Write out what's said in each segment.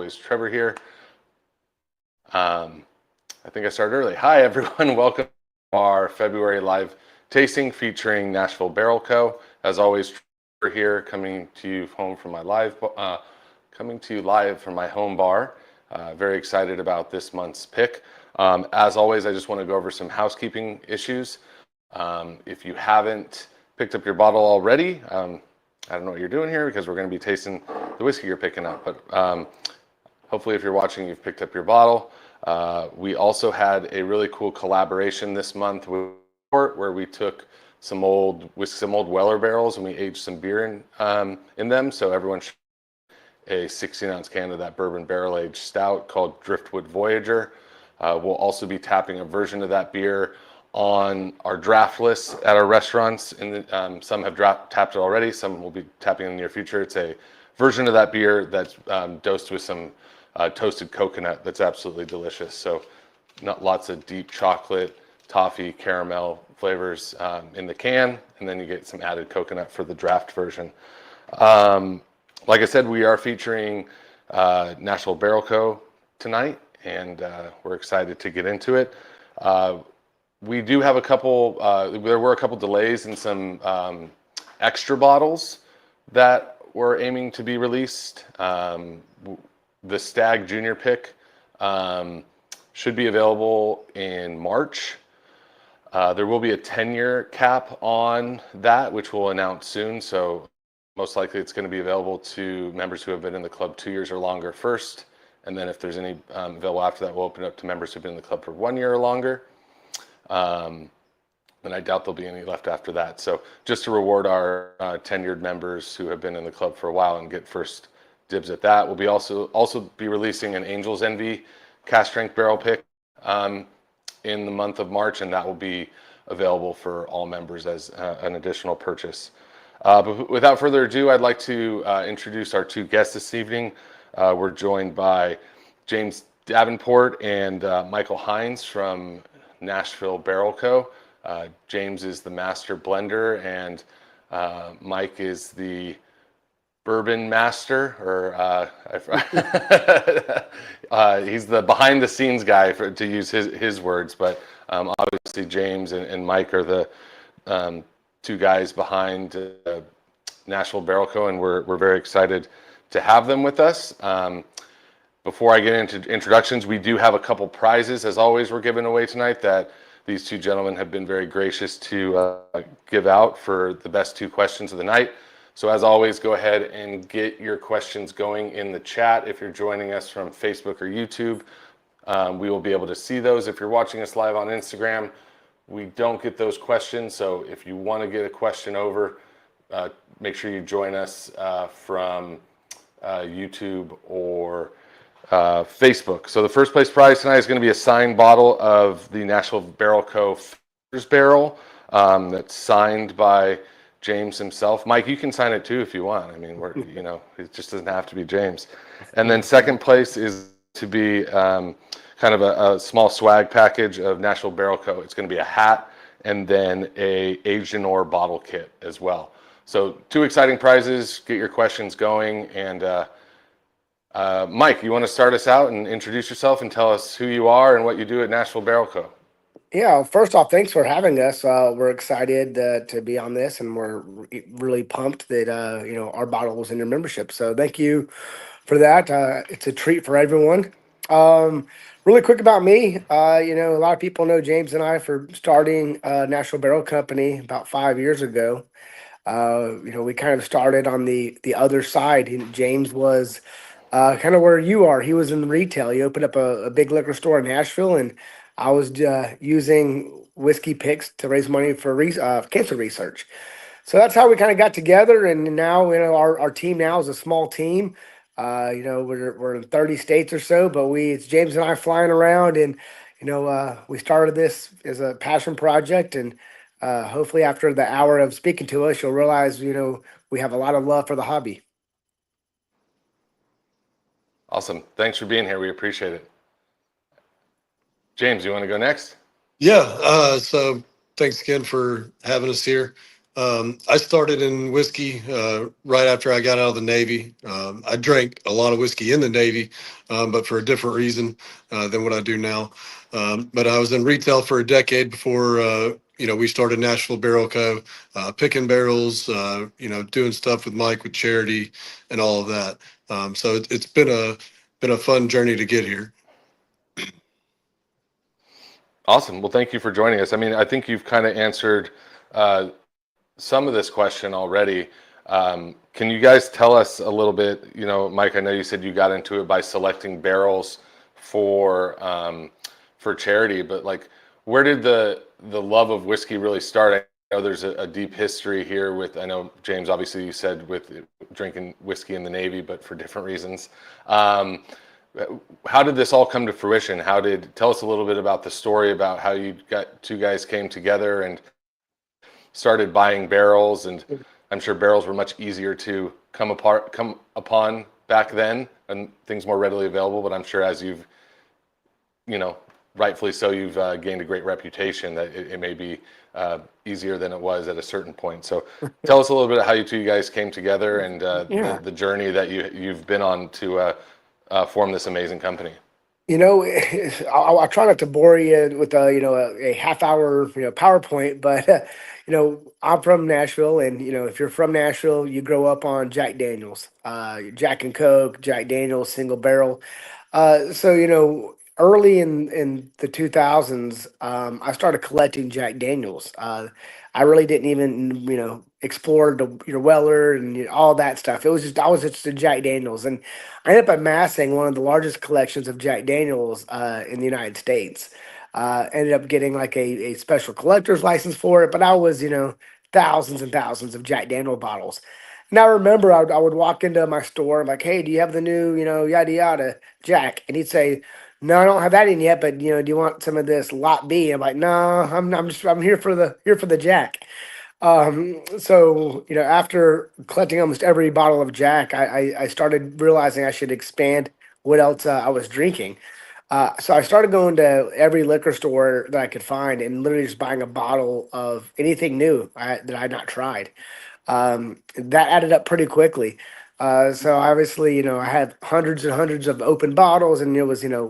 always, Trevor here. I think I started early. Hi, everyone. Welcome to our February live tasting featuring Nashville Barrel Co. As always, Trevor here, coming to you from my live home bar. Very excited about this month's pick. As always, I just want to go over some housekeeping issues. If you haven't picked up your bottle already, I don't know what you're doing here because we're going to be tasting the whiskey you're picking up. But hopefully, if you're watching, you've picked up your bottle. We also had a really cool collaboration this month with where we took some old Weller barrels and we aged some beer in them. So everyone should a 16-ounce can of that bourbon barrel-aged stout called Driftwood Voyager. We'll also be tapping a version of that beer on our draft list at our restaurants. Some have tapped it already. Some will be tapping in the near future. It's a version of that beer that's dosed with some toasted coconut that's absolutely delicious. So lots of deep chocolate, toffee, caramel flavors in the can, and then you get some added coconut for the draft version. Like I said, we are featuring Nashville Barrel Co. tonight, and we're excited to get into it. We do have a couple, there were a couple delays in some extra bottles that we're aiming to be released. The Stag Junior pick should be available in March. There will be a 10-year cap on that, which we'll announce soon. So most likely it's going to be available to members who have been in the club 2 years or longer first. And then if there's any available after that, we'll open it up to members who've been in the club for 1 year or longer. And I doubt there'll be any left after that. So just to reward our tenured members who have been in the club for a while and get first dibs at that. We'll be also be releasing an Angel's Envy cast strength barrel pick in the month of March, and that will be available for all members as an additional purchase. But without further ado, I'd like to introduce our two guests this evening. We're joined by James Davenport and Michael Hines from Nashville Barrel Co. James is the master blender, and Mike is the bourbon master, or he's the behind the scenes guy, to use his words. But obviously James and Mike are the two guys behind Nashville Barrel Co., and we're very excited to have them with us. Before I get into introductions, we do have a couple prizes, as always, we're giving away tonight that these two gentlemen have been very gracious to give out for the best two questions of the night. So as always, go ahead and get your questions going in the chat. If you're joining us from Facebook or YouTube, we will be able to see those. If you're watching us live on Instagram, we don't get those questions. So if you want to get a question over, make sure you join us from YouTube or Facebook. So the first place prize tonight is going to be a signed bottle of the Nashville Barrel Co. Founders Barrel that's signed by James himself. Mike, you can sign it too if you want. I mean, it just doesn't have to be James. And then second place is to be kind of a small swag package of Nashville Barrel Co. It's going to be a hat and then a aged in ore bottle kit as well. So two exciting prizes. Get your questions going. And Mike, you want to start us out and introduce yourself and tell us who you are and what you do at Nashville Barrel Co.? Yeah, first off, thanks for having us. We're excited to be on this, and we're really pumped that our bottle was in your membership. So thank you for that. It's a treat for everyone. Really quick about me, a lot of people know James and I for starting Nashville Barrel Company about 5 years ago. We kind of started on the other side. James was kind of where you are. He was in retail. He opened up a big liquor store in Nashville, and I was using whiskey picks to raise money for cancer research. So that's how we kind of got together. And now, our team now is a small team. We're in 30 states or so, but it's James and I flying around, and we started this as a passion project. And hopefully, after the hour of speaking to us, you'll realize we have a lot of love for the hobby. Awesome. Thanks for being here. We appreciate it. James, you want to go next? Yeah. So thanks again for having us here. I started in whiskey right after I got out of the Navy. I drank a lot of whiskey in the Navy, but for a different reason than what I do now. But I was in retail for a decade before, we started Nashville Barrel Co., picking barrels, doing stuff with Mike with charity and all of that. So it's been a fun journey to get here. Awesome. Well, thank you for joining us. I mean, I think you've kind of answered some of this question already. Can you guys tell us a little bit, Mike, I know you said you got into it by selecting barrels for charity, but like, where did the love of whiskey really start? I know there's a deep history here with, I know James, obviously you said with drinking whiskey in the Navy, but for different reasons. How did this all come to fruition? Tell us a little bit about the story about how two guys came together and started buying barrels, and I'm sure barrels were much easier to come upon back then and things more readily available, but I'm sure as you've, rightfully so, you've gained a great reputation that it may be easier than it was at a certain point. So tell us a little bit of how you two guys came together and the journey that you've been on to form this amazing company. I'll try not to bore you with a half hour PowerPoint, but I'm from Nashville, and if you're from Nashville, you grow up on Jack Daniels, Jack and Coke, Jack Daniels single barrel. So early in the 2000s, I started collecting Jack Daniels. I really didn't even explore the Weller and all that stuff. I was just a Jack Daniels, and I ended up amassing one of the largest collections of Jack Daniels in the United States. Ended up getting like a special collector's license for it, but I was thousands and thousands of Jack Daniel bottles. And I remember I would walk into my store. I'm like, hey, do you have the new yada yada Jack? And he'd say, no, I don't have that in yet, but do you want some of this lot B? I'm like, no, I'm here for the Jack. So after collecting almost every bottle of Jack, I started realizing I should expand what else I was drinking. So I started going to every liquor store that I could find and literally just buying a bottle of anything new that I had not tried. That added up pretty quickly. So obviously, I had hundreds and hundreds of open bottles, and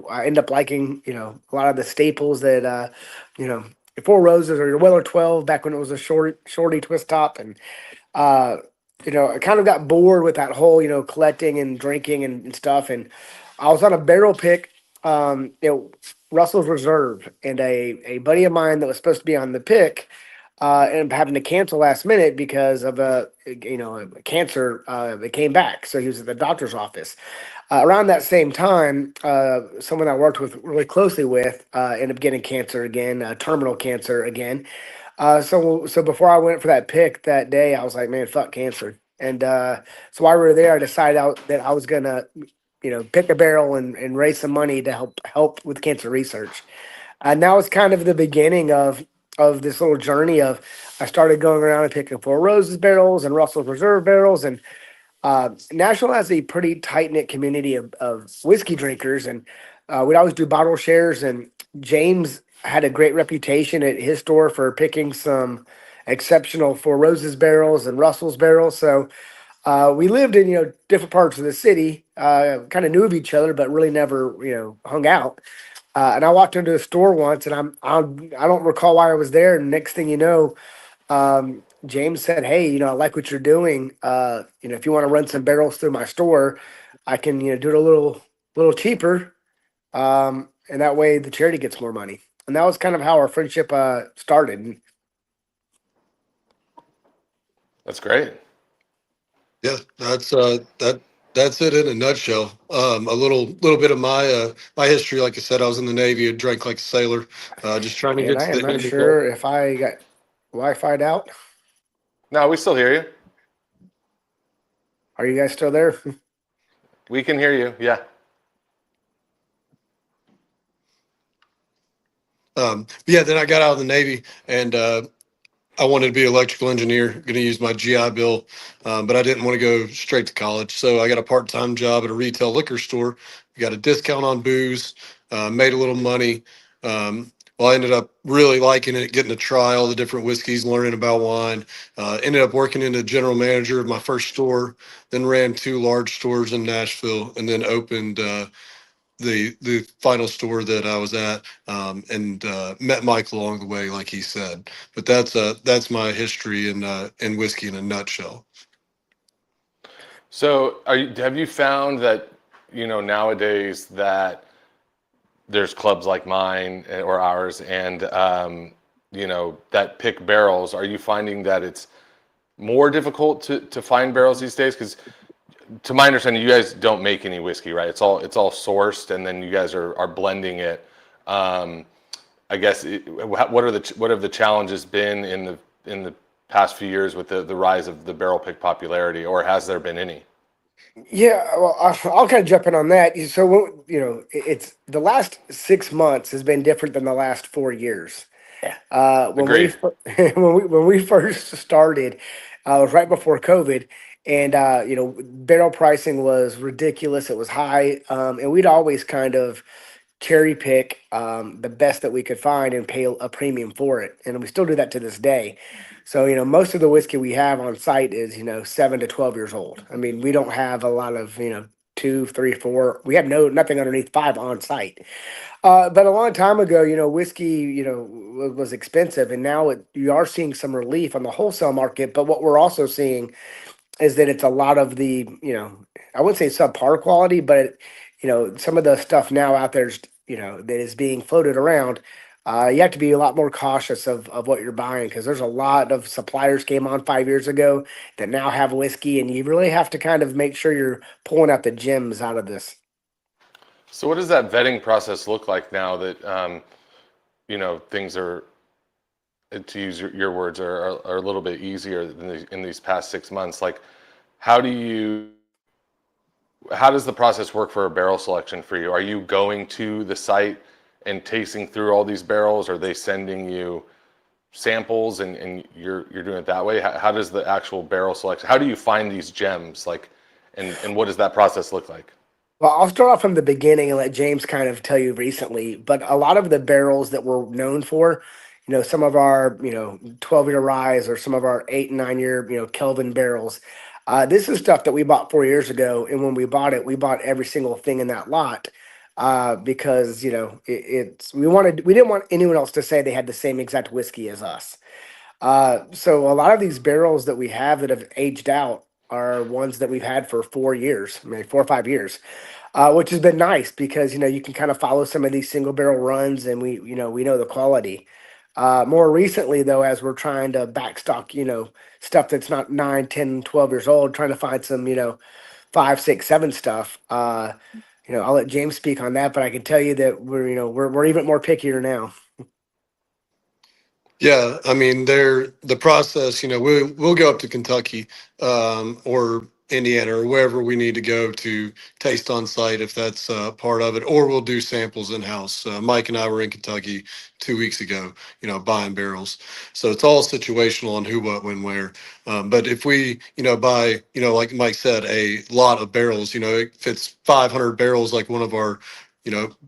I end up liking, a lot of the staples that, you know, your Four Roses or your Weller 12 back when it was a shorty twist top. And, uh, I kind of got bored with that whole, collecting and drinking and stuff. And I was on a barrel pick, um, you know, Russell's Reserve, and a buddy of mine that was supposed to be on the pick ended up having to cancel last minute because of a cancer that came back. So he was at the doctor's office. Around that same time, someone I worked with really closely with ended up getting cancer again, terminal cancer again. So before I went for that pick that day, I was like, man, fuck cancer. And so while we were there, I decided that I was gonna, pick a barrel and raise some money to help with cancer research. And that was kind of the beginning of this little journey of I started going around and picking Four Roses barrels and Russell's Reserve barrels. And Nashville has a pretty tight knit community of whiskey drinkers, and we'd always do bottle shares. And James had a great reputation at his store for picking some exceptional Four Roses barrels and Russell's barrels. So we lived in different parts of the city, kind of knew of each other, but really never hung out. And I walked into a store once, and I don't recall why I was there. And next thing you know, James said, "Hey, I like what you're doing. If you want to run some barrels through my store, I can do it a little cheaper, and that way the charity gets more money." And that was kind of how our friendship started. That's great. Yeah, that's it in a nutshell. A little bit of my history. Like I said, I was in the Navy. I drank like a sailor. Just trying to And get I to am the not end of it. sure if I got Wi-Fi'd out. No, we still hear you. Are you guys still there? We can hear you. Yeah. Yeah. Then I got out of the Navy, and I wanted to be an electrical engineer. Going to use my GI Bill, but I didn't want to go straight to college. So I got a part-time job at a retail liquor store. Got a discount on booze. Made a little money. Well, I ended up really liking it, getting to try all the different whiskeys, learning about wine. Ended up working in a general manager of my first store, then ran 2 large stores in Nashville, and then opened the final store that I was at, and met Mike along the way, like he said. But that's my history in whiskey in a nutshell. So, have you found that, nowadays that there's clubs like mine or ours, and that pick barrels? Are you finding that it's more difficult to find barrels these days? Because to my understanding, you guys don't make any whiskey, right? It's all sourced, and then you guys are blending it. I guess what have the challenges been in the past few years with the rise of the barrel pick popularity, or has there been any? Yeah, well, I'll kind of jump in on that. So, it's the last 6 months has been different than the last 4 years. When we Agreed. when we first started, it was right before COVID, and barrel pricing was ridiculous. It was high, and we'd always kind of cherry pick the best that we could find and pay a premium for it, and we still do that to this day. So most of the whiskey we have on site is 7 to 12 years old. I mean, we don't have a lot of 2, 3, 4. We have nothing underneath 5 on site. But a long time ago, whiskey, was expensive, and now you are seeing some relief on the wholesale market. But what we're also seeing is that it's a lot of the, I wouldn't say subpar quality, but some of the stuff now out there, that is being floated around. You have to be a lot more cautious of what you're buying, because there's a lot of suppliers came on 5 years ago that now have whiskey, and you really have to kind of make sure you're pulling out the gems out of this. So, what does that vetting process look like now that things are, to use your words, are a little bit easier in these past 6 months? Like, how do you how does the process work for a barrel selection for you? Are you going to the site and tasting through all these barrels? Are they sending you samples, and you're doing it that way? How does the actual barrel selection? How do you find these gems? Like, and what does that process look like? Well, I'll start off from the beginning and let James kind of tell you recently. But a lot of the barrels that we're known for, some of our, 12-year rise, or some of our 8 and 9 year, Kelvin barrels. This is stuff that we bought 4 years ago. And when we bought it, we bought every single thing in that lot, because, we didn't want anyone else to say they had the same exact whiskey as us. So a lot of these barrels that we have that have aged out are ones that we've had for 4 years, maybe 4 or 5 years, which has been nice because you can kind of follow some of these single barrel runs, and we know the quality. More recently, though, as we're trying to backstock, stuff that's not 9, 10, 12 years old, trying to find some 5, 6, 7 stuff. I'll let James speak on that, but I can tell you that we're even more pickier now. Yeah, I mean, the process. We'll go up to Kentucky, or Indiana, or wherever we need to go to taste on site if that's part of it, or we'll do samples in house. Mike and I were in Kentucky 2 weeks ago, buying barrels. So it's all situational on who, what, when, where. But if we, buy, like Mike said, a lot of barrels, if it's 500 barrels, like one of our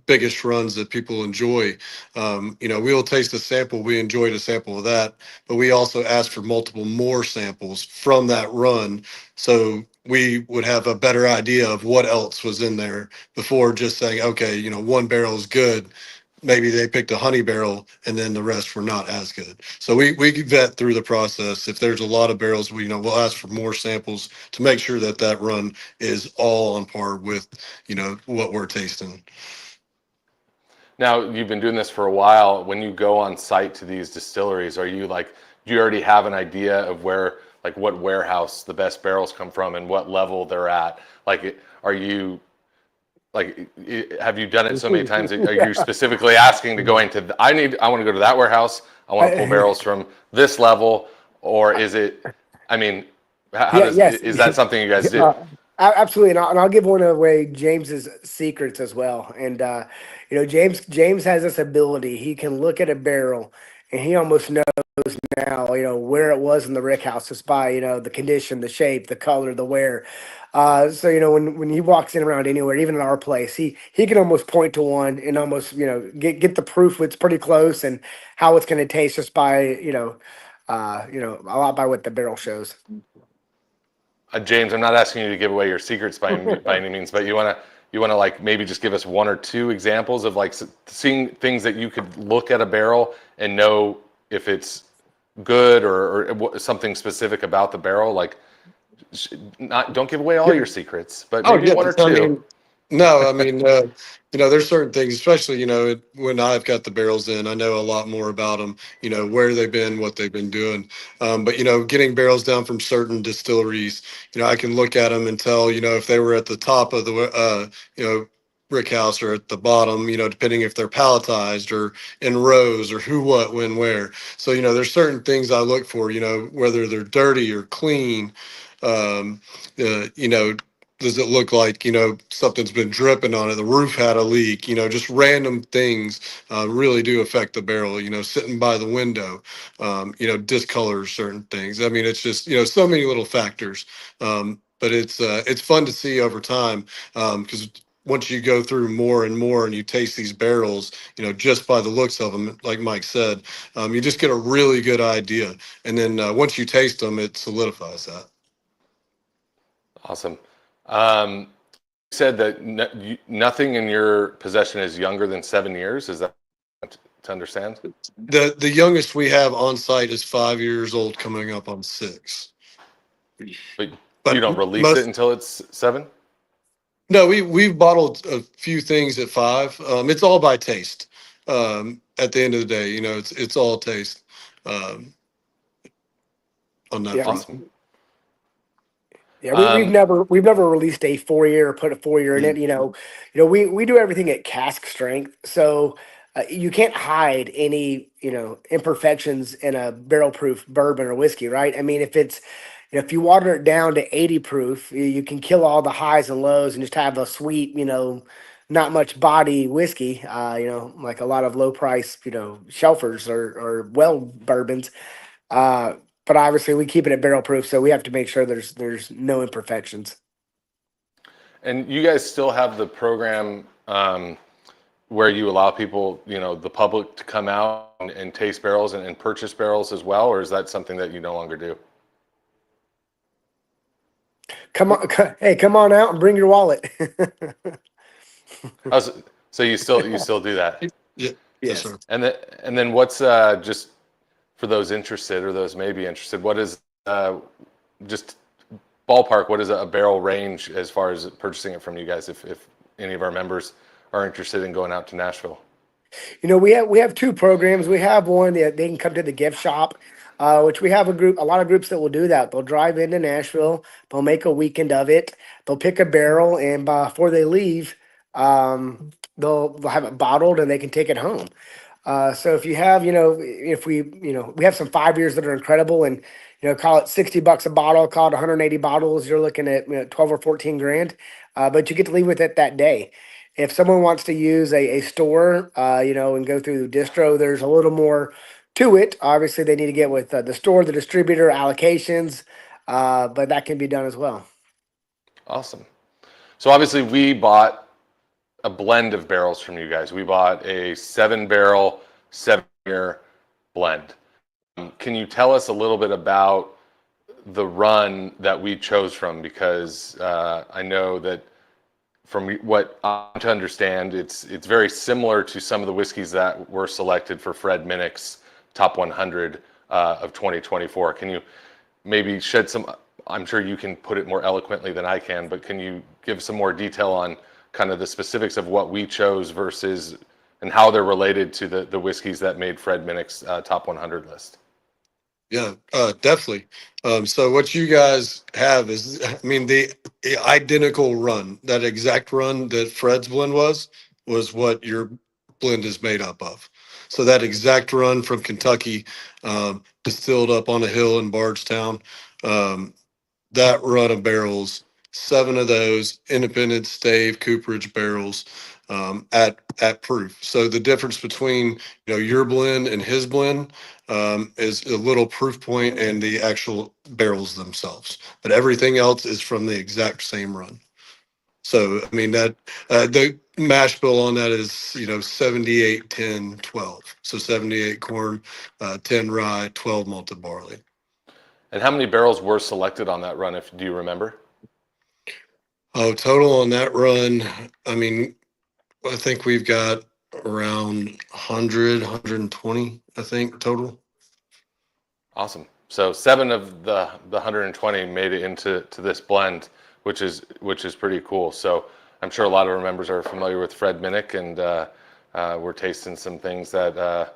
biggest runs that people enjoy, we'll taste a sample. We enjoyed a sample of that, but we also ask for multiple more samples from that run, so we would have a better idea of what else was in there before just saying, okay, one barrel is good. Maybe they picked a honey barrel and then the rest were not as good. So we vet through the process. If there's a lot of barrels, we'll ask for more samples to make sure that that run is all on par with, what we're tasting. Now, you've been doing this for a while. When you go on site to these distilleries, do you already have an idea of where, like, what warehouse the best barrels come from and what level they're at? Like, are you, like, have you done it so many times that are you specifically asking to go into, I want to go to that warehouse, I want to pull barrels from this level, or is it, I mean, Yes. is that something you guys do? Absolutely, and I'll give one away James's secrets as well. And James has this ability. He can look at a barrel and he almost knows now, where it was in the rick house just by, the condition, the shape, the color, the wear. So when he walks in around anywhere, even at our place, he can almost point to one and almost get the proof it's pretty close and how it's going to taste just by a lot by what the barrel shows. James, I'm not asking you to give away your secrets by any means, but you wanna like maybe just give us one or two examples of like seeing things that you could look at a barrel and know if it's good or something specific about the barrel. Like, don't give away all your secrets, but Oh, maybe yeah. one or I two. mean, no, I mean, there's certain things, especially, when I've got the barrels in, I know a lot more about them, where they've been, what they've been doing. But, getting barrels down from certain distilleries, I can look at them and tell, if they were at the top of the, brick house or at the bottom, depending if they're palletized or in rows or who, what, when, where. So, there's certain things I look for, whether they're dirty or clean. Um, does it look like, something's been dripping on it? The roof had a leak, just random things really do affect the barrel, sitting by the window, discolors certain things. I mean, it's just, so many little factors. But it's fun to see over time because once you go through more and more and you taste these barrels, just by the looks of them, like Mike said, you just get a really good idea. And then once you taste them, it solidifies that. Awesome. You said that nothing in your possession is younger than 7 years. Is that to understand? The youngest we have on site is 5 years old, coming up on 6. But you But don't release it most until it's 7? no, we've bottled a few things at 5. It's all by taste. At the end of the day, it's all taste um, on that Yeah. front. Awesome. Yeah, Um, we've never released a 4 year or put a 4 year in Mm. it. We do everything at cask strength, so you can't hide any imperfections in a barrel proof bourbon or whiskey, right? I mean, if you water it down to 80 proof, you can kill all the highs and lows and just have a sweet, not much body whiskey. Like a lot of low price, shelfers or well bourbons. Uh, but obviously we keep it at barrel proof, so we have to make sure there's no imperfections. and you guys still have the program where you allow people, the public to come out and taste barrels and purchase barrels as well, or is that something that you no longer do? Come on, hey, come on out and bring your wallet. Oh, so you still do that? Yeah, yes, Yes. sir. And then what's just for those interested or those maybe interested, what is just ballpark, what is a barrel range as far as purchasing it from you guys if any of our members are interested in going out to Nashville? We have two programs. We have one that they can come to the gift shop, which we have a lot of groups that will do that. They'll drive into Nashville, they'll make a weekend of it, they'll pick a barrel, and before they leave, they'll have it bottled and they can take it home. So if you have, if we have some 5 years that are incredible, and call it $60 a bottle, call it 180 bottles, you're looking at 12 or 14 grand, but you get to leave with it that day. If someone wants to use a store, and go through distro, there's a little more to it. Obviously, they need to get with the store, the distributor, allocations, but that can be done as well. Awesome. So obviously we bought a blend of barrels from you guys. We bought a 7-barrel, 7-year blend. Can you tell us a little bit about the run that we chose from? Because I know that from what I'm to understand, it's very similar to some of the whiskeys that were selected for Fred Minnick's Top 100 of 2024. Can you maybe shed some, I'm sure you can put it more eloquently than I can, but can you give some more detail on kind of the specifics of what we chose versus and how they're related to the whiskeys that made Fred Minnick's Top 100 list? Yeah, definitely. So what you guys have is, I mean, the identical run, that exact run that Fred's blend was what your blend is made up of. So that exact run from Kentucky, distilled up on a hill in Bardstown, that run of barrels 7 of those independent stave cooperage barrels at proof. So the difference between your blend and his blend is a little proof point and the actual barrels themselves. But everything else is from the exact same run. So I mean that the mash bill on that is 78, 10, 12. So 78 corn, 10 rye, 12 malted barley. And how many barrels were selected on that run? Do you remember? Oh, total on that run, I mean, I think we've got around 100, 120, I think, total. Awesome. So 7 of the 120 made it into this blend, which is pretty cool. So I'm sure a lot of our members are familiar with Fred Minnick, and we're tasting some things that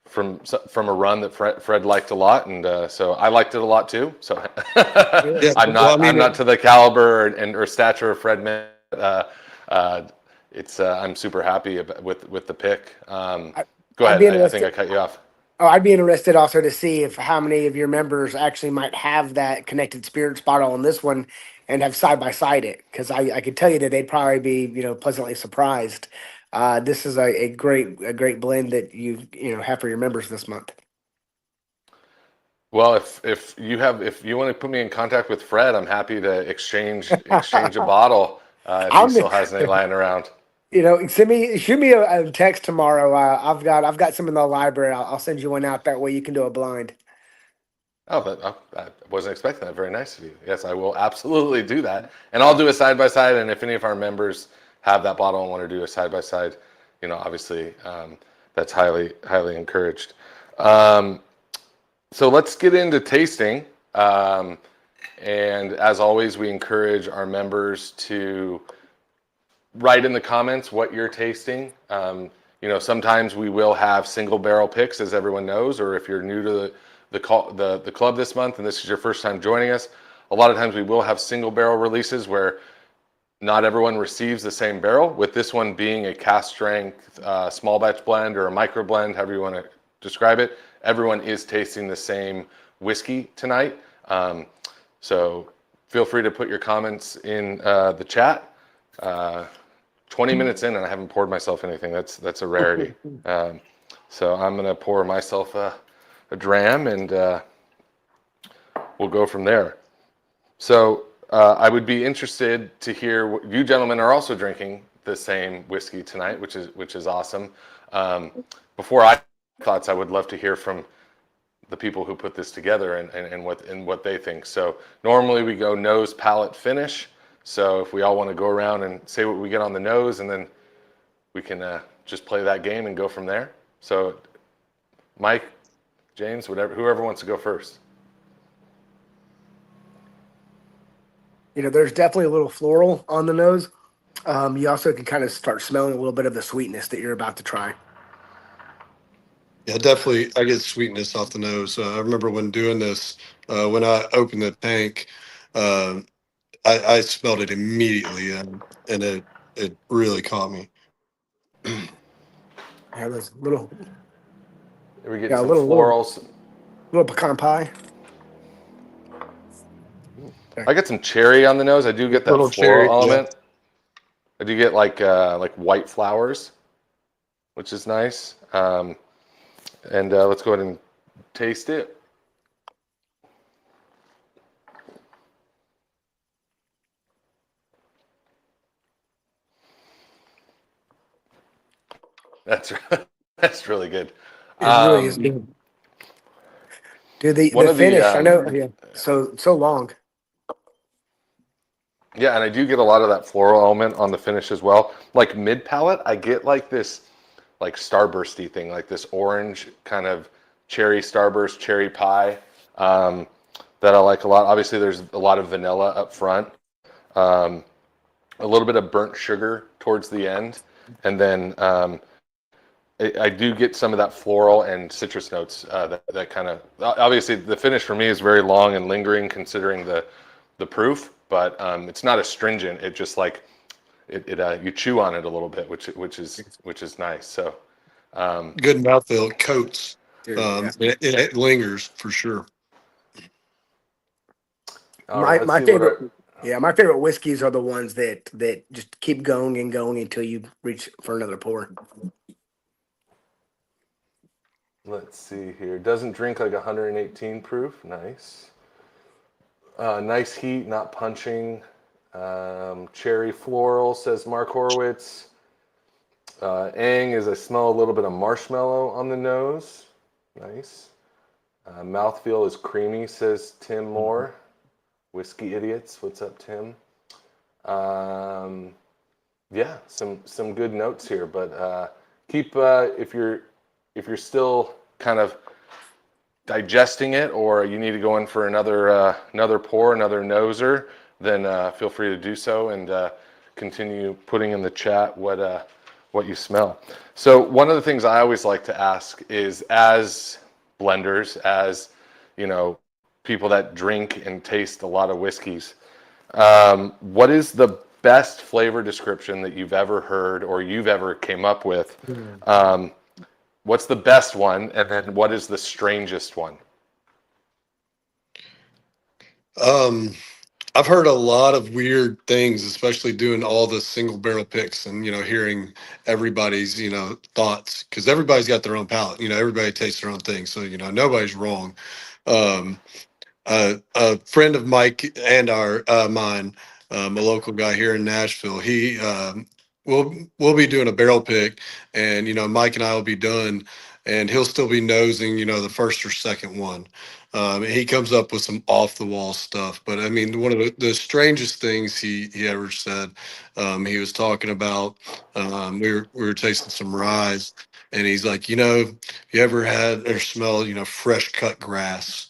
from a run that Fred liked a lot, and so I liked it a lot too. So Yeah, I'm not to the caliber or stature of Fred Minnick. I'm super happy with the pick. Go ahead. I think I cut you off. Oh, I'd be interested also to see how many of your members actually might have that Connected Spirits bottle on this one and have side by side it, because I could tell you that they'd probably be pleasantly surprised. This is a great blend that you have for your members this month. Well, if you want to put me in contact with Fred, I'm happy to exchange a bottle if he still has any lying around. Shoot me a text tomorrow. I've got some in the library. I'll send you one out. That way you can do a blind. Oh, I wasn't expecting that. Very nice of you. Yes, I will absolutely do that, and I'll do a side by side. And if any of our members have that bottle and want to do a side by side, obviously that's highly encouraged. So let's get into tasting. And as always, we encourage our members to write in the comments what you're tasting. Sometimes we will have single barrel picks, as everyone knows, or if you're new to the club this month and this is your first time joining us, a lot of times we will have single barrel releases where not everyone receives the same barrel, with this one being a cast strength small batch blend or a micro blend, however you want to describe it. Everyone is tasting the same whiskey tonight. So feel free to put your comments in the chat. 20 minutes in and I haven't poured myself anything. That's a rarity. So I'm going to pour myself a dram, and we'll go from there. So I would be interested to hear what you gentlemen are also drinking the same whiskey tonight, which is awesome. Before thoughts, I would love to hear from the people who put this together and what they think. So normally we go nose, palate, finish. So if we all want to go around and say what we get on the nose, and then we can just play that game and go from there. So Mike, James, whoever wants to go first. There's definitely a little floral on the nose. You also can kind of start smelling a little bit of the sweetness that you're about to try. Yeah, definitely. I get sweetness off the nose. I remember when doing this, when I opened the tank, I smelled it immediately, and it really caught me. Yeah, there's a little. We get some florals. Little pecan pie. I get some cherry on the nose. I do get that Little floral cherry, element. yeah. I do get like white flowers, which is nice. And let's go ahead and taste it. That's really good. It really is good. Dude, the finish, I know, yeah, so long. Yeah, and I do get a lot of that floral element on the finish as well. Like mid palate, I get like this like starbursty thing, like this orange kind of cherry starburst, cherry pie that I like a lot. Obviously, there's a lot of vanilla up front, a little bit of burnt sugar towards the end, and then I do get some of that floral and citrus notes that kind of, obviously the finish for me is very long and lingering considering the proof, but it's not astringent. It just like you chew on it a little bit, which is nice. So good mouthfeel, it coats. Yeah. It lingers for sure. My favorite Yeah, my favorite whiskeys are the ones that just keep going and going until you reach for another pour. Let's see here. Doesn't drink like 118 proof. Nice. Nice heat, not punching. Cherry floral, says Mark Horowitz. Ang is I smell a little bit of marshmallow on the nose. Nice. Mouthfeel is creamy, says Tim Moore. Whiskey idiots. What's up, Tim? Yeah, some good notes here, but keep if you're still kind of digesting it, or you need to go in for another pour, another noser, then feel free to do so, and continue putting in the chat what you smell. So one of the things I always like to ask is, as blenders, as people that drink and taste a lot of whiskeys, what is the best flavor description that you've ever heard or you've ever came up with? What's the best one, and then what is the strangest one? I've heard a lot of weird things, especially doing all the single barrel picks and, hearing everybody's, thoughts, because everybody's got their own palate. Everybody tastes their own thing. So, nobody's wrong. Um, a friend of Mike and mine, a local guy here in Nashville, he we'll be doing a barrel pick, and Mike and I will be done, and he'll still be nosing, the first or second one. He comes up with some off the wall stuff, but I mean, one of the strangest things he ever said, he was talking about, we were tasting some rye, and he's like, you ever had or smell, fresh cut grass?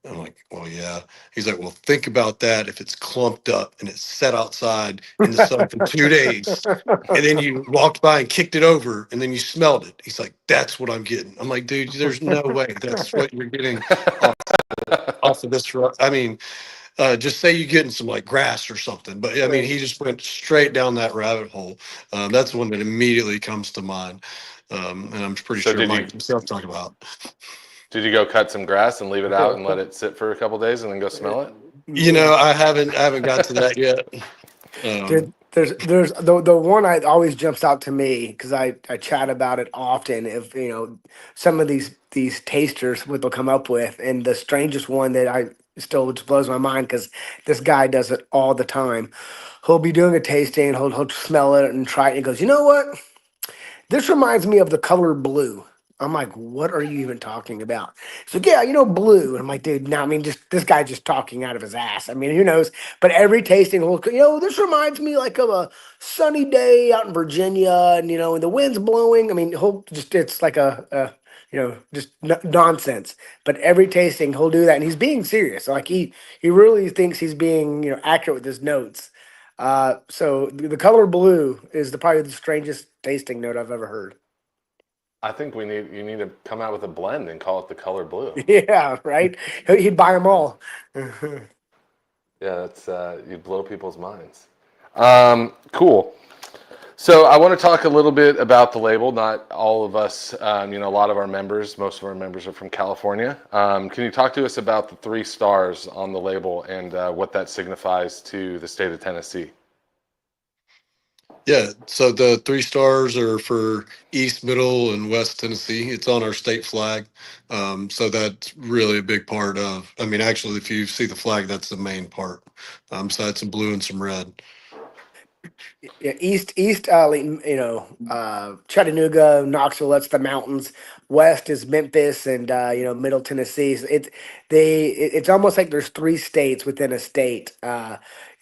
I'm like, well, yeah. He's like, well, think about that if it's clumped up and it's set outside in the sun for 2 days. And then you walked by and kicked it over and then you smelled it. He's like, that's what I'm getting. I'm like, dude, there's no way that's what you're getting off of this. I mean, just say you're getting some like grass or something. But I mean, he just went straight down that rabbit hole. That's the one that immediately comes to mind. And I'm pretty So sure Mike himself talked about. Did you go cut some grass and leave it out and let it sit for a couple days and then go smell it? I haven't got to that yet. Dude, there's the one I always jumps out to me because I chat about it often. If some of these tasters, what they'll come up with, and the strangest one that I still just blows my mind because this guy does it all the time. He'll be doing a tasting, he'll smell it and try it, and he goes, you know what? This reminds me of the color blue. I'm like, what are you even talking about? So yeah, blue. And I'm like, dude, no, I mean, just this guy just talking out of his ass. I mean, who knows? But every tasting will, this reminds me like of a sunny day out in Virginia, and the wind's blowing. I mean, it's like just nonsense. But every tasting he'll do that, and he's being serious. Like he really thinks he's being accurate with his notes. So the color blue is probably the strangest tasting note I've ever heard. I think you need to come out with a blend and call it the color blue. Yeah, right. He'd buy them all. Yeah, that's you'd blow people's minds. Cool. So I want to talk a little bit about the label. Not all of us, a lot of our members, most of our members are from California. Can you talk to us about the 3 stars on the label and what that signifies to the state of Tennessee? Yeah, so the 3 stars are for East, Middle, and West Tennessee. It's on our state flag. So that's really a big part of, I mean, actually, if you see the flag, that's the main part. Besides some blue and some red. Yeah, east, Chattanooga, Knoxville. That's the mountains. West is Memphis, and Middle Tennessee. So it's almost like there's 3 states within a state.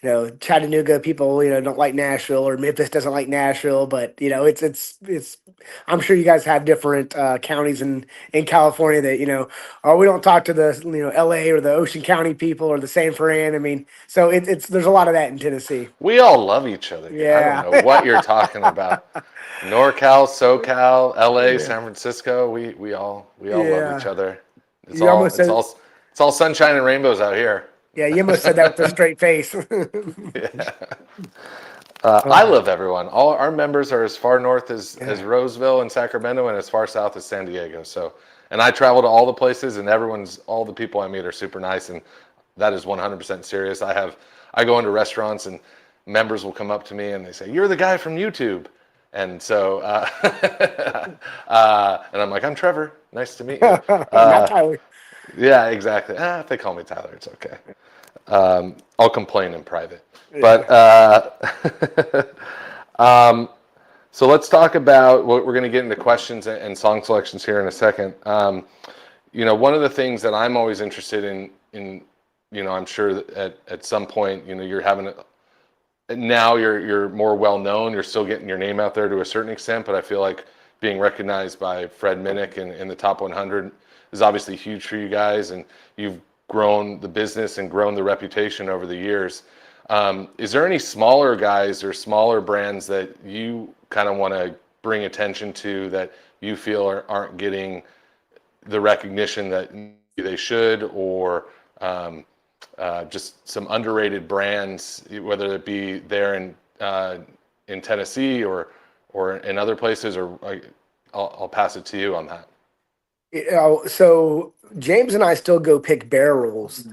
Chattanooga people don't like Nashville, or Memphis doesn't like Nashville, but it's. I'm sure you guys have different counties in California that or we don't talk to the L.A. or the Ocean County people or the San Fran. I mean, so it's there's a lot of that in Tennessee. We all love each other. Yeah. I don't know what you're talking about. NorCal, SoCal, LA, Yeah. San Francisco. We all Yeah. love each other. It's You all almost said- it's all sunshine and rainbows out here. Yeah, you almost said that with a straight face. Yeah. I love everyone. All our members are as far north as Roseville and Sacramento, and as far south as San Diego. So, and I travel to all the places, and all the people I meet are super nice, and that is 100% serious. I have I go into restaurants and members will come up to me and they say, "You're the guy from YouTube." And so, and I'm like, "I'm Trevor. Nice to meet you." Not Tyler. Yeah, exactly. If they call me Tyler, it's okay. I'll complain in private. Yeah. But so let's talk about what we're going to get into questions and song selections here in a second. One of the things that I'm always interested in, I'm sure that at some point, you're having now you're more well known. You're still getting your name out there to a certain extent, but I feel like being recognized by Fred Minnick in the top 100 is obviously huge for you guys, and you've grown the business and grown the reputation over the years. Is there any smaller guys or smaller brands that you kind of want to bring attention to that you feel aren't getting the recognition that they should, or just some underrated brands, whether it be there in Tennessee or in other places? Or I'll pass it to you on that. So James and I still go pick barrels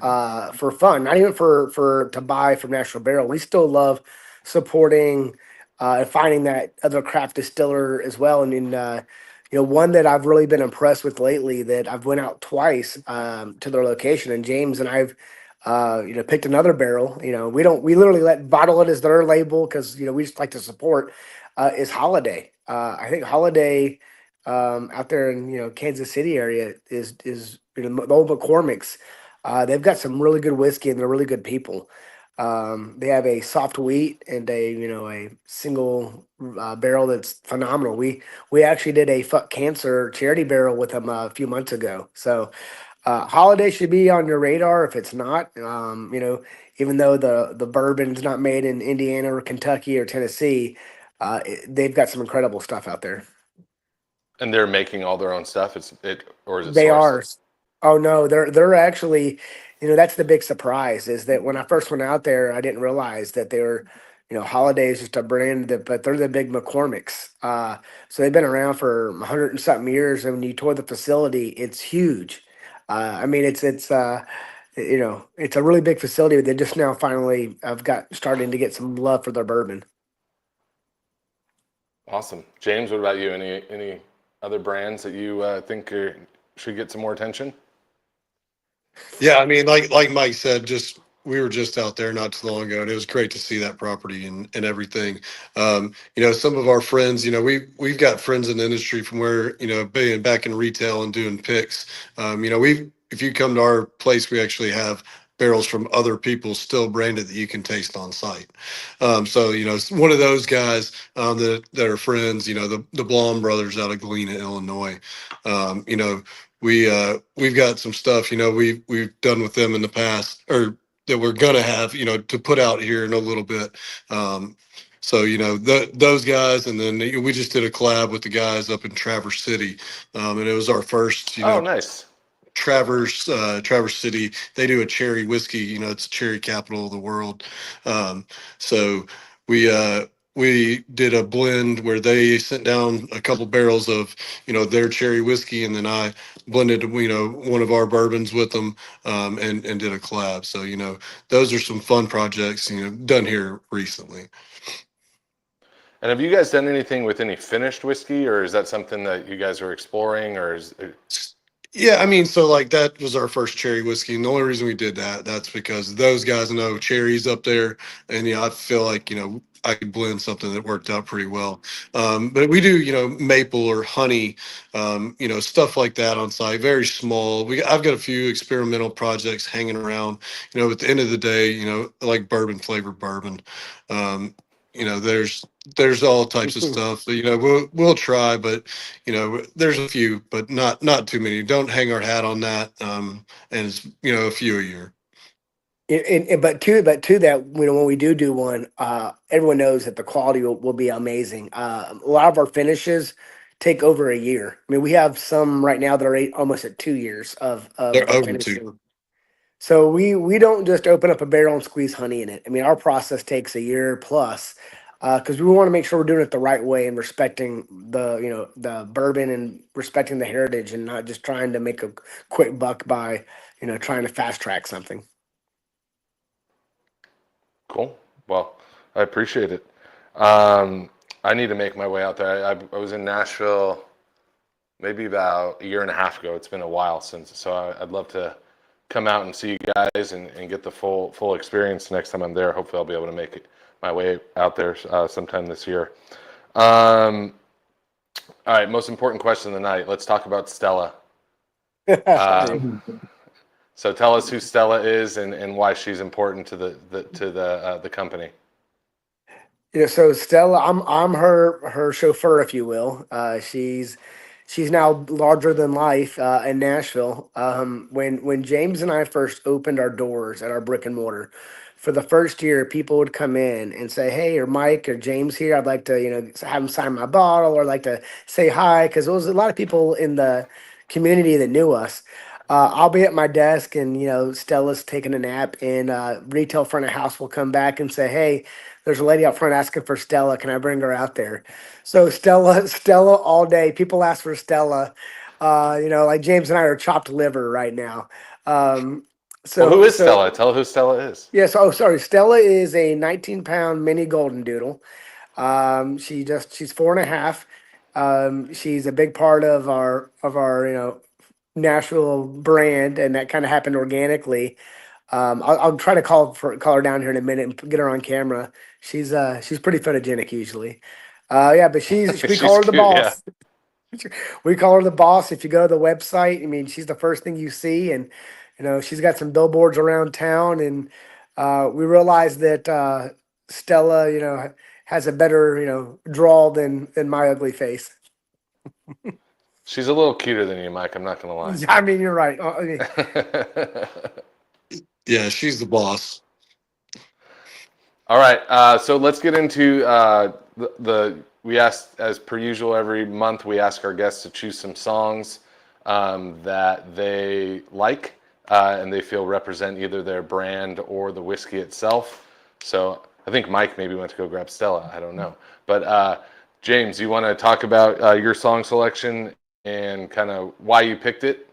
for fun, not even for to buy from National Barrel. We still love supporting and finding that other craft distiller as well. And one that I've really been impressed with lately, that I've went out twice to their location, and James and I've picked another barrel. We literally bottle it as their label because we just like to support. Is Holiday. I think Holiday out there in Kansas City area is the old McCormick's. They've got some really good whiskey and they're really good people. They have a soft wheat and a single barrel that's phenomenal. We actually did a Fuck Cancer charity barrel with them a few months ago. So Holiday should be on your radar if it's not. Even though the bourbon's not made in Indiana or Kentucky or Tennessee, they've got some incredible stuff out there. And they're making all their own stuff. Or is it They sourced? are. Oh no, they're actually, that's the big surprise is that when I first went out there, I didn't realize that they were, Holiday is just a brand but they're the big McCormick's. So they've been around for 100 and something years, and when you tour the facility, it's huge. I mean, it's it's a really big facility. They just now finally have got starting to get some love for their bourbon. Awesome. James, what about you? Any other brands that you think should get some more attention? Yeah, I mean, like Mike said, we were just out there not too long ago, and it was great to see that property and everything. Some of our friends, we've got friends in the industry from where being back in retail and doing picks. If you come to our place, we actually have barrels from other people still branded that you can taste on site. So it's one of those guys that are friends. The Blom brothers out of Galena, Illinois. We've got some stuff we've done with them in the past, or that we're gonna have to put out here in a little bit. So those guys, and then we just did a collab with the guys up in Traverse City, and it was our first Oh, nice. Traverse City. They do a cherry whiskey. It's cherry capital of the world. So we did a blend where they sent down a couple barrels of their cherry whiskey, and then I blended one of our bourbons with them, and did a collab. So those are some fun projects done here recently. And have you guys done anything with any finished whiskey, or is that something that you guys are exploring, or is Yeah, I mean, so like that was our first cherry whiskey, and the only reason we did that's because those guys know cherries up there, and I feel like I could blend something that worked out pretty well. But we do maple or honey, stuff like that on site, very small. I've got a few experimental projects hanging around. At the end of the day, like bourbon flavored bourbon. Um, there's all types of stuff that we'll try, but there's a few, but not too many. Don't hang our hat on that. And it's a few a year. But to that, when we do one, everyone knows that the quality will be amazing. A lot of our finishes take over a year. I mean, we have some right now that are almost at 2 years They're of over finishing. two. So we don't just open up a barrel and squeeze honey in it. I mean, our process takes a year plus, because we want to make sure we're doing it the right way and respecting the bourbon and respecting the heritage, and not just trying to make a quick buck by trying to fast track something. Cool. Well, I appreciate it. I need to make my way out there. I was in Nashville maybe about a year and a half ago. It's been a while since, so I'd love to come out and see you guys and get the full experience next time I'm there. Hopefully, I'll be able to make my way out there sometime this year. All right, most important question of the night. Let's talk about Stella. So tell us who Stella is and why she's important to the company. So Stella, I'm her chauffeur, if you will. She's now larger than life in Nashville. When James and I first opened our doors at our brick and mortar, for the first year, people would come in and say, "Hey, or Mike or James here. I'd like to have them sign my bottle, or like to say hi," because there was a lot of people in the community that knew us. I'll be at my desk, and Stella's taking a nap, and retail front of house will come back and say, "Hey, there's a lady out front asking for Stella. Can I bring her out there?" So Stella all day. People ask for Stella. Like James and I are chopped liver right now. Um, Well, who so is so Stella? Tell who Stella is. yes. Oh, sorry. Stella is a 19-pound mini golden doodle. She's 4.5. She's a big part of our Nashville brand, and that kind of happened organically. I'll try to call her down here in a minute and get her on camera. She's pretty photogenic usually. Yeah, but we call She's her the cute, yeah. boss. We call her the boss. If you go to the website, I mean, she's the first thing you see, and she's got some billboards around town, and we realized that Stella, has a better drawl than my ugly face. She's a little cuter than you, Mike. I'm not gonna lie. I mean, you're right. I mean, Yeah, she's the boss. All right, so let's get into we asked, as per usual, every month we ask our guests to choose some songs that they like and they feel represent either their brand or the whiskey itself. So I think Mike maybe went to go grab Stella. I don't know. But James, you want to talk about your song selection and kind of why you picked it?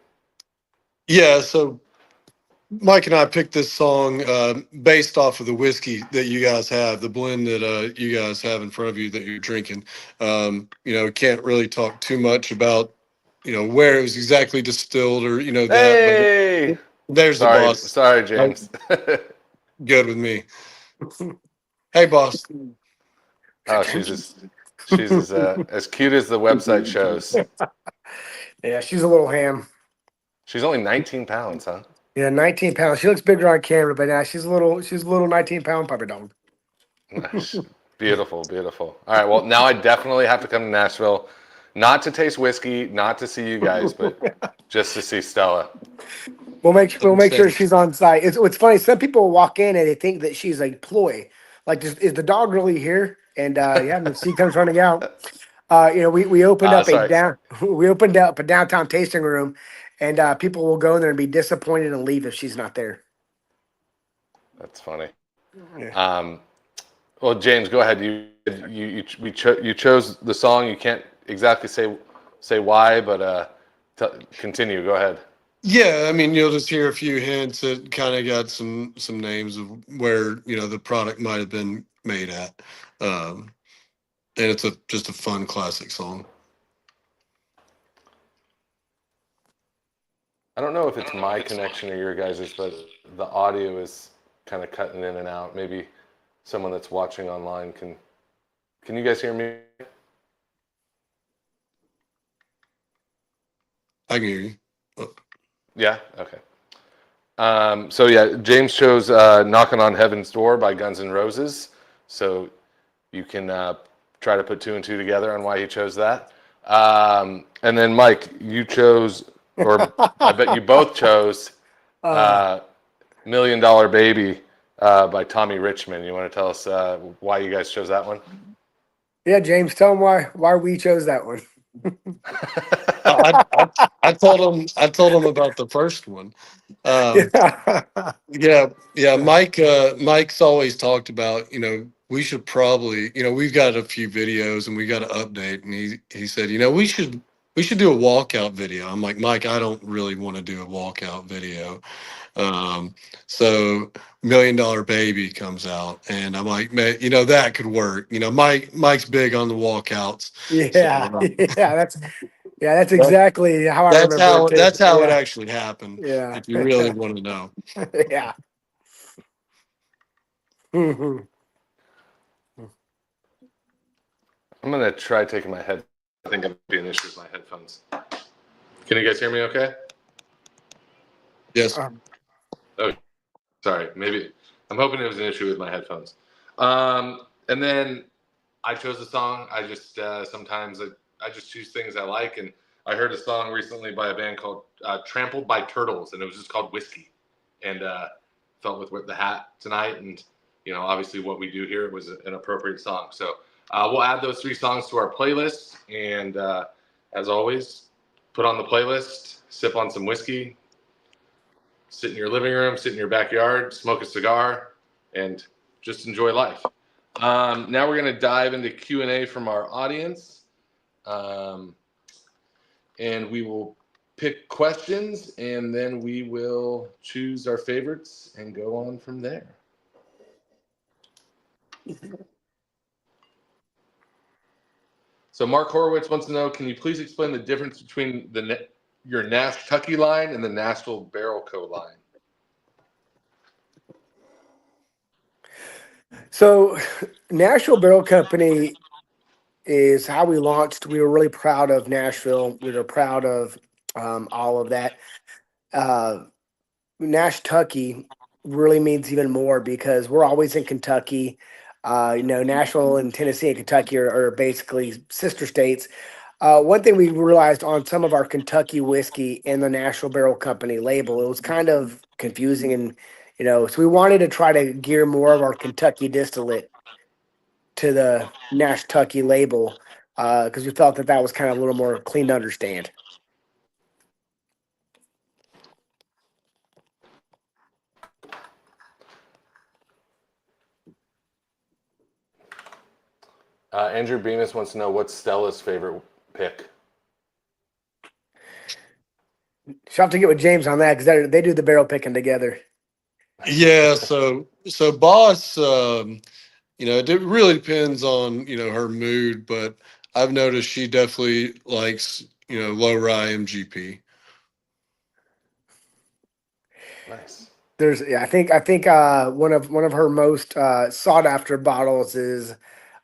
Yeah, so Mike and I picked this song based off of the whiskey that you guys have, the blend that you guys have in front of you that you're drinking. Can't really talk too much about, where it was exactly distilled or, that, Hey, but there's the sorry, boss. James. Good with me. Hey, boss. Oh, she's as cute as the website shows. yeah, she's a little ham. She's only 19 pounds, huh? Yeah, 19 pounds. She looks bigger on camera, but yeah, she's a little 19-pound puppy dog. Nice. Beautiful, beautiful. All right, well, now I definitely have to come to Nashville, not to taste whiskey, not to see you guys, but just to see Stella. We'll make sure she's on site. It's funny. Some people walk in and they think that she's a ploy. Like, is the dog really here? And yeah, and she comes running out. We opened up Sorry. we opened up a downtown tasting room, and people will go in there and be disappointed and leave if she's not there. That's funny. Yeah. Well, James, go ahead. You chose the song. You can't exactly say why, but continue. Go ahead. Yeah, I mean, you'll just hear a few hints that kind of got some names of where the product might have been made at, and it's just a fun classic song. I don't know if it's my connection or your guys's, but the audio is kind of cutting in and out. Maybe someone that's watching online can you guys hear me? I can hear you. Oh. Yeah? Okay. So yeah, James chose Knocking on Heaven's Door by Guns N' Roses. So you can try to put two and two together on why he chose that. And then Mike, you chose, or I bet you both chose Million Dollar Baby by Tommy Richmond. You want to tell us why you guys chose that one? Yeah, James, tell them why we chose that one. I told him about the first one. Yeah. Mike's always talked about, we should probably, we've got a few videos and we got to update. And he said, we should we should do a walkout video. I'm like, Mike, I don't really want to do a walkout video. Um, so $1 Million Baby comes out, and I'm like, man, that could work. Mike's big on the walkouts. So Yeah, that's that, exactly how I remember it too. that's how it Yeah, actually happened. yeah, If you really want to know. yeah. Mhm. I'm gonna try taking my head. I think I'm being an issue with my headphones. Can you guys hear me okay? Yes. Oh, sorry. Maybe I'm hoping it was an issue with my headphones. And then I chose a song. I just sometimes I just choose things I like, and I heard a song recently by a band called Trampled by Turtles, and it was just called Whiskey, and felt with the hat tonight, and obviously what we do here was an appropriate song. So we'll add those 3 songs to our playlist, and as always, put on the playlist, sip on some whiskey, sit in your living room, sit in your backyard, smoke a cigar, and just enjoy life. Now we're going to dive into Q&A from our audience, and we will pick questions, and then we will choose our favorites and go on from there. So Mark Horowitz wants to know, can you please explain the difference between your Nash Tucky line and the Nashville Barrel Co. line? So, Nashville Barrel Company is how we launched. We were really proud of Nashville. We were proud of all of that. Nash Tucky really means even more because we're always in Kentucky. Nashville and Tennessee and Kentucky are basically sister states. One thing we realized on some of our Kentucky whiskey in the Nashville Barrel Company label, it was kind of confusing, and so we wanted to try to gear more of our Kentucky distillate to the Nash Tucky label because we felt that was kind of a little more clean to understand. Andrew Bemis wants to know, what's Stella's favorite pick? She'll have to get with James on that because they do the barrel picking together. Yeah. So boss, it really depends on, her mood, but I've noticed she definitely likes, low rye MGP. Nice. I think one of her most sought after bottles is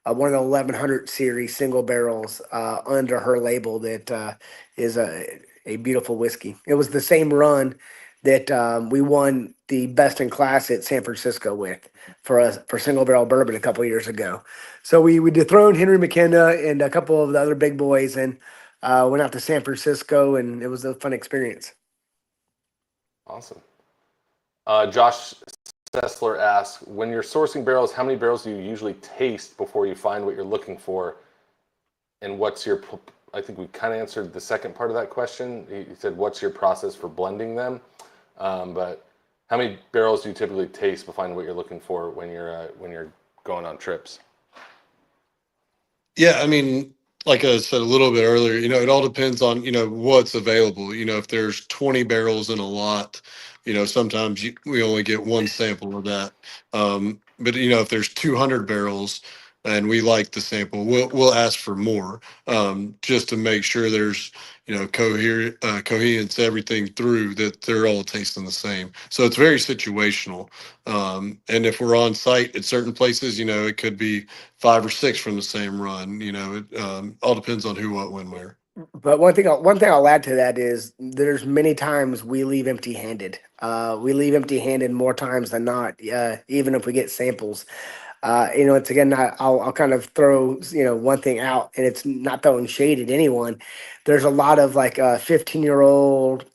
one of the 1100 series single barrels under her label that is a beautiful whiskey. It was the same run that we won the best in class at San Francisco with for single barrel bourbon a couple years ago. So we dethroned Henry McKenna and a couple of the other big boys and went out to San Francisco, and it was a fun experience. Awesome. Josh Sessler asks, when you're sourcing barrels, how many barrels do you usually taste before you find what you're looking for? And I think we kind of answered the second part of that question. He said, what's your process for blending them? But how many barrels do you typically taste to find what you're looking for when you're going on trips? Yeah, I mean, like I said a little bit earlier, it all depends on, what's available. If there's 20 barrels in a lot, sometimes we only get one sample of that. But if there's 200 barrels and we like the sample, we'll ask for more, just to make sure there's, coherence, everything through, that they're all tasting the same. So it's very situational. And if we're on site at certain places, it could be 5 or 6 from the same run. It all depends on who, what, when, where. But one thing I'll add to that is there's many times we leave empty-handed. We leave empty-handed more times than not, even if we get samples. It's again, I'll kind of throw one thing out, and it's not throwing shade at anyone. There's a lot of like 15-year-old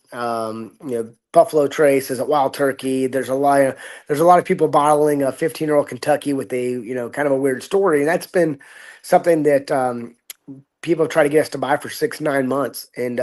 Buffalo Trace is a Wild Turkey. There's a lot of people bottling a 15-year-old Kentucky with a kind of a weird story, and that's been something that people try to get us to buy for 6-9 months, and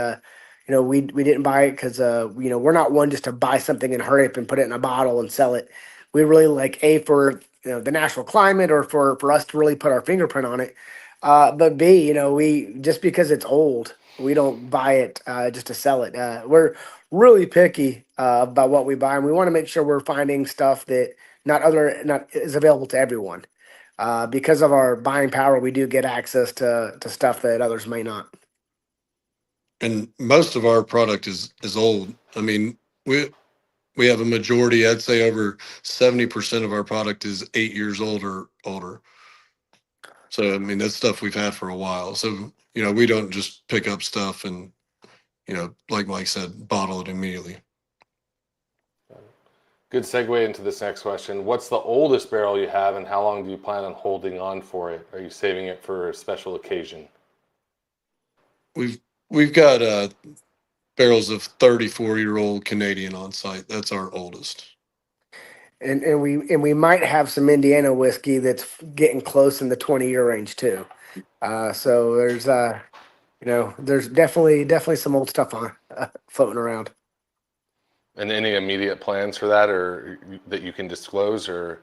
we didn't buy it because we're not one just to buy something and hurry up and put it in a bottle and sell it. We really like for the national climate, or for us to really put our fingerprint on it. But B, we just because it's old, we don't buy it just to sell it. We're really picky about what we buy, and we want to make sure we're finding stuff that not is available to everyone. Because of our buying power, we do get access to stuff that others may not. And most of our product is old. I mean, we have a majority, I'd say over 70% of our product is 8 years old or older. So I mean, that's stuff we've had for a while. So, we don't just pick up stuff and, like Mike said, bottle it immediately. Good segue into this next question. What's the oldest barrel you have, and how long do you plan on holding on for it? Are you saving it for a special occasion? We've got barrels of 34-year-old Canadian on site. That's our oldest. And we might have some Indiana whiskey that's getting close in the 20-year range too. So there's definitely some old stuff on floating around. And any immediate plans for that, or that you can disclose, or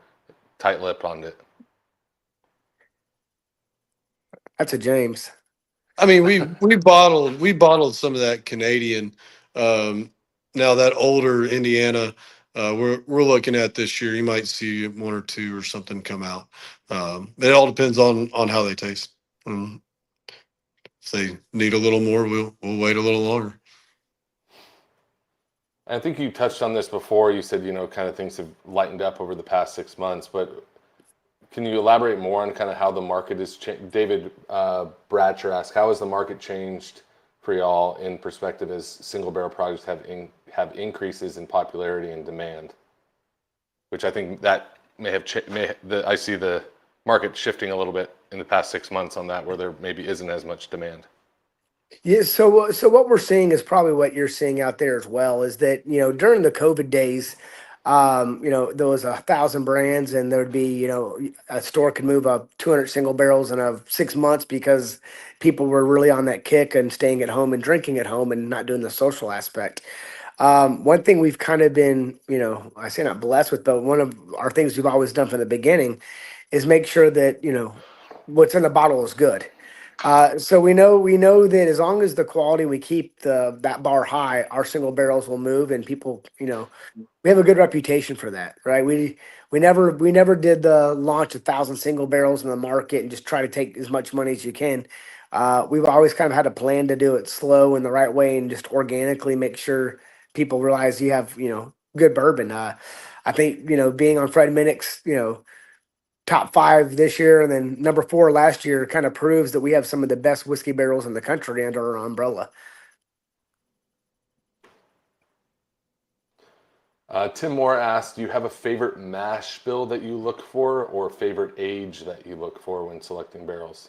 tight-lipped on it? That's a James. I mean, we bottled some of that Canadian. Now that older Indiana, we're looking at this year. You might see one or two or something come out. It all depends on how they taste. If they need a little more, we'll wait a little longer. I think you touched on this before. You said, kind of things have lightened up over the past 6 months, but can you elaborate more on kind of how the market is changed? David Bratcher asked, how has the market changed for y'all in perspective as single barrel products have increases in popularity and demand? Which I think that I see the market shifting a little bit in the past 6 months on that, where there maybe isn't as much demand. Yeah, so what we're seeing is probably what you're seeing out there as well, is that, during the COVID days, there was 1,000 brands, and there'd be, a store could move up 200 single barrels in 6 months because people were really on that kick and staying at home and drinking at home and not doing the social aspect. One thing we've kind of been, I say not blessed with, but one of our things we've always done from the beginning is make sure that, what's in the bottle is good. So we know that as long as the quality, we keep that bar high, our single barrels will move, and people, we have a good reputation for that, right? We never did the launch 1,000 single barrels in the market and just try to take as much money as you can. We've always kind of had a plan to do it slow and the right way, and just organically make sure people realize you have, good bourbon. I think, being on Fred Minnick's, top 5 this year and then number 4 last year kind of proves that we have some of the best whiskey barrels in the country under our umbrella. Tim Moore asked, do you have a favorite mash bill that you look for, or favorite age that you look for when selecting barrels?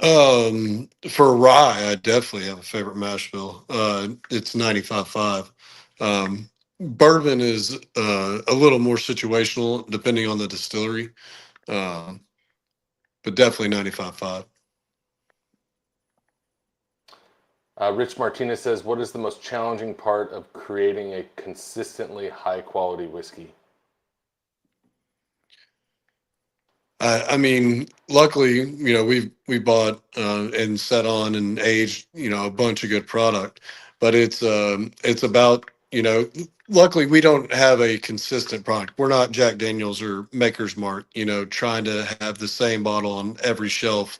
For rye, I definitely have a favorite mash bill. It's 95.5. Bourbon is a little more situational depending on the distillery, but definitely 95.5. Rich Martinez says, what is the most challenging part of creating a consistently high quality whiskey? I mean, luckily, we bought and set on and aged, a bunch of good product, but it's about, luckily we don't have a consistent product. We're not Jack Daniels or Maker's Mark, trying to have the same bottle on every shelf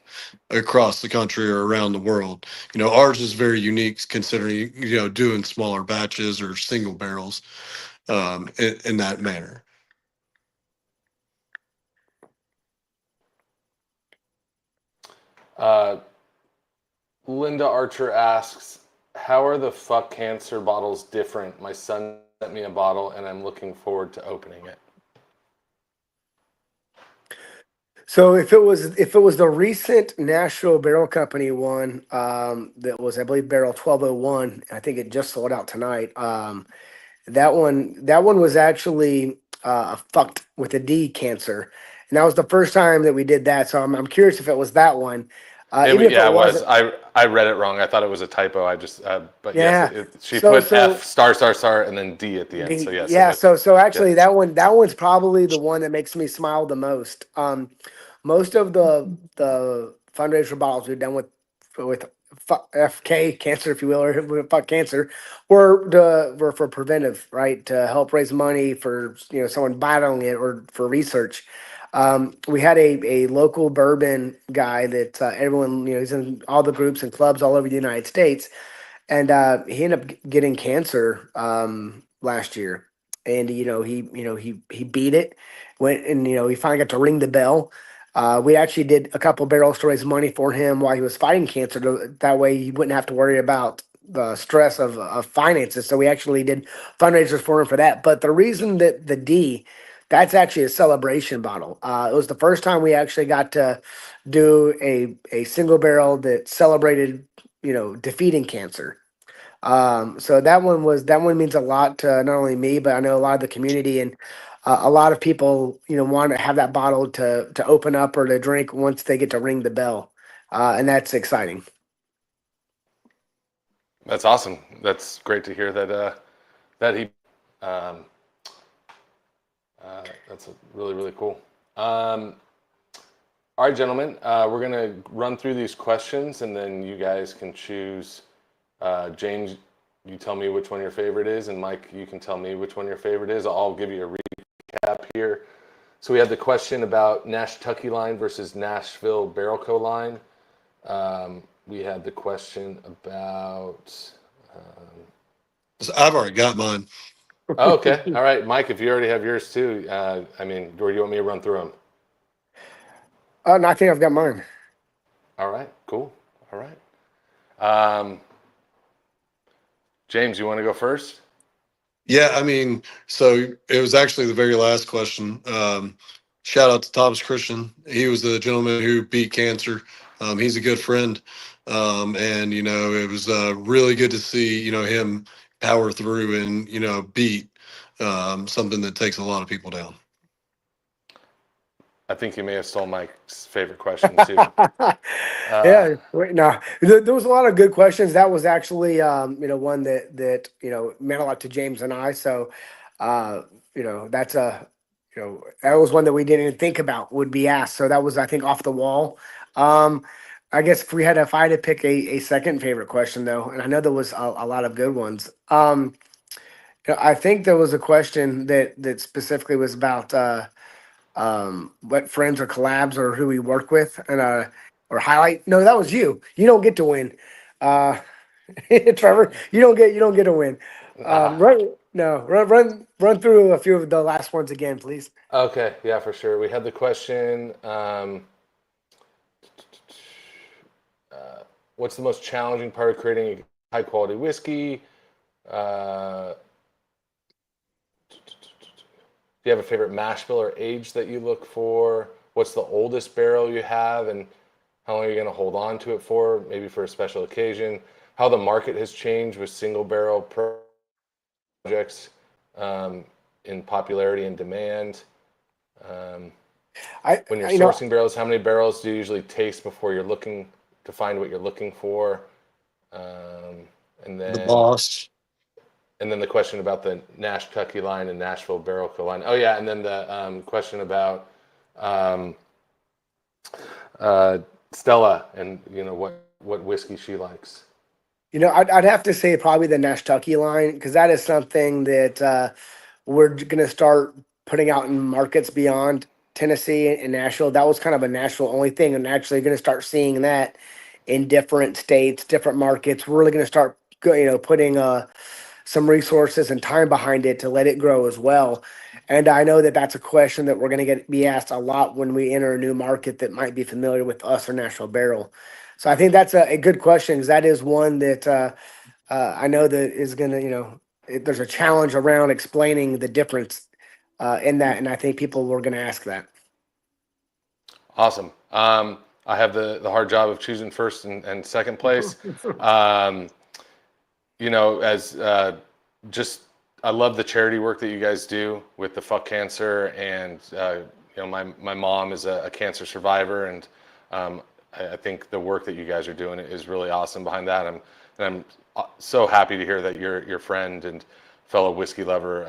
across the country or around the world. Ours is very unique considering, doing smaller batches or single barrels in that manner. Linda Archer asks, how are the Fuck Cancer bottles different? My son sent me a bottle and I'm looking forward to opening it. So if it was the recent Nashville Barrel Company one, that was, I believe, barrel 1201, I think it just sold out tonight. That one was actually fucked with a D cancer, and that was the first time that we did that. So I'm curious if it was that one. It was. I read it wrong. I thought it was a typo. But Yeah. yes, she So- put so- F star and then D at the end. So yes. Yeah, so actually that one's probably the one that makes me smile the most. most of the fundraiser bottles we've done with FK cancer, if you will, or with fuck cancer, were for preventive, right? To help raise money for someone battling it or for research. We had a local bourbon guy that everyone he's in all the groups and clubs all over the United States, and he ended up getting cancer last year, and he beat it, went and he finally got to ring the bell. We actually did a couple barrels to raise money for him while he was fighting cancer. That way he wouldn't have to worry about the stress of finances. So we actually did fundraisers for him for that. But the reason that the D, that's actually a celebration bottle. It was the first time we actually got to do a single barrel that celebrated defeating cancer. So that one means a lot to not only me, but I know a lot of the community and a lot of people, want to have that bottle to open up or to drink once they get to ring the bell. And that's exciting. That's awesome. That's great to hear that he. Um, that's really, really cool. All right, gentlemen, we're gonna run through these questions, and then you guys can choose. James, you tell me which one your favorite is, and Mike, you can tell me which one your favorite is. I'll give you a recap here. So we had the question about Nash Tucky line versus Nashville Barrel Co. line. We had the question about. I've already got mine. Oh, okay. All right, Mike, if you already have yours too, or do you want me to run through them? No, I think I've got mine. All right, cool. All right. James, you want to go first? Yeah, so it was actually the very last question. Shout out to Thomas Christian. He was the gentleman who beat cancer. He's a good friend. And, it was really good to see, him power through and, beat something that takes a lot of people down. I think you may have stole Mike's favorite question too. Yeah, no, there was a lot of good questions. That was actually, one that meant a lot to James and I. So, that's that was one that we didn't even think about would be asked. So that was, I think, off the wall. I guess if I had to pick a second favorite question though, and I know there was a lot of good ones. I think there was a question that specifically was about what friends or collabs or who we work with and or highlight. No, that was you. You don't get to win. Trevor, you don't get to win. Run through a few of the last ones again, please. Okay, yeah, for sure. We had the question, what's the most challenging part of creating a high quality whiskey? Do you have a favorite mash bill or age that you look for? What's the oldest barrel you have, and how long are you going to hold on to it for? Maybe for a special occasion. How the market has changed with single barrel projects in popularity and demand. When you're sourcing barrels, how many barrels do you usually taste before you're looking to find what you're looking for? And then the boss. And then the question about the Nash Tucky line and Nashville Barrel Co. line. Oh yeah, and then the question about Stella and what whiskey she likes. I'd have to say probably the Nash Tucky line, because that is something that we're going to start putting out in markets beyond Tennessee and Nashville. That was kind of a Nashville only thing, and actually going to start seeing that in different states, different markets. We're really going to start putting some resources and time behind it to let it grow as well. And I know that that's a question that we're going to be asked a lot when we enter a new market that might be familiar with us or Nashville Barrel. So I think that's a good question, because that is one that I know that is going to, there's a challenge around explaining the difference in that. And I think people were going to ask that. Awesome. I have the hard job of choosing first and second place. I love the charity work that you guys do with the Fuck Cancer, and my mom is a cancer survivor, and I think the work that you guys are doing is really awesome behind that. I'm so happy to hear that your friend and fellow whiskey lover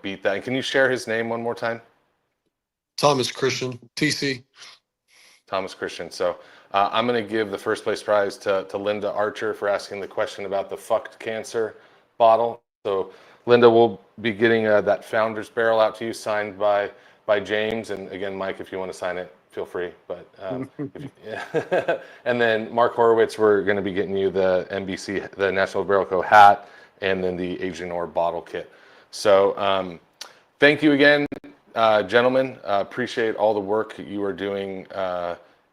beat that. And can you share his name one more time? Thomas Christian, TC. Thomas Christian. So I'm going to give the first place prize to Linda Archer for asking the question about the fucked cancer bottle. So Linda, we'll be getting that Founder's Barrel out to you, signed by James. And again, Mike, if you want to sign it, feel free. But and then Mark Horowitz, we're going to be getting you the NBC, the National Barrel Co. hat, and then the Asian Ore bottle kit. So thank you again, gentlemen. Appreciate all the work you are doing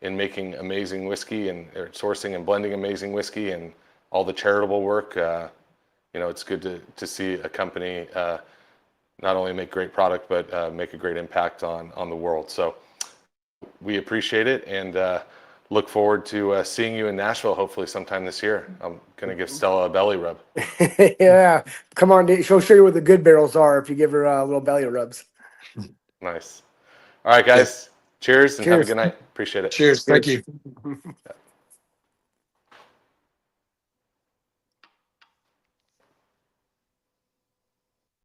in making amazing whiskey and sourcing and blending amazing whiskey, and all the charitable work. You know, it's good to see a company not only make great product, but make a great impact on the world. So we appreciate it, and look forward to seeing you in Nashville, hopefully sometime this year. I'm going to give Stella a belly rub. Yeah, come on, she'll show you what the good barrels are if you give her little belly rubs. Nice. All right, guys. Cheers, and have a Cheers. good night. Appreciate it. Cheers. Thank you. Cheers.